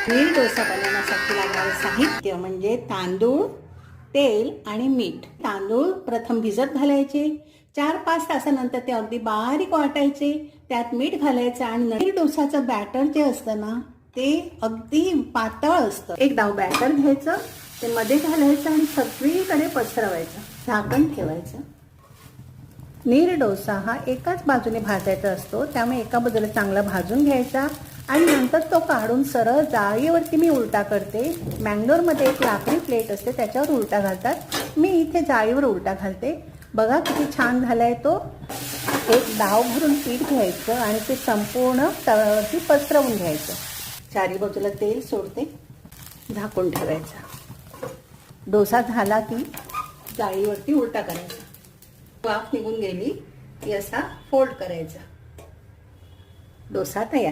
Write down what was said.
नीर डोसा बनवण्यासाठी लागणारे साहित्य म्हणजे तांदूळ, तेल आणि मीठ. तांदूळ प्रथम भिजत घालायचे. 4-5 तासानंतर ते अगदी बारीक वाटायचे. त्यात मीठ घालायचं आणि नीर डोसाचं बॅटर जे असतं ना ते अगदी पातळ असतं. एक डाव बॅटर घ्यायचं, ते मध्ये घालायचं आणि सगळीकडे पसरवायचं. झाकण ठेवायचं. नीर डोसा हा एकाच बाजूने भाजायचा असतो, त्यामुळे एका बाजूला चांगला भाजून घ्यायचा आणि नंतर तो काढून सरळ जाळीवरती मी उलटा करते. मँगलोरमध्ये एक लाकडी प्लेट असते, त्याच्यावर उलटा घालतात. मी इथे जाळीवर उलटा घालते. बघा किती छान झालाय तो. एक डाव भरून पीठ घ्यायचं आणि ते संपूर्ण तव्यावरती पसरवून घ्यायचं. चारी बाजूला तेल सोडते, झाकून ठेवायचं. डोसा झाला की जाळीवरती उलटा करायचा. वाफ निघून गेली की असा फोल्ड करायचा. डोसा तयार.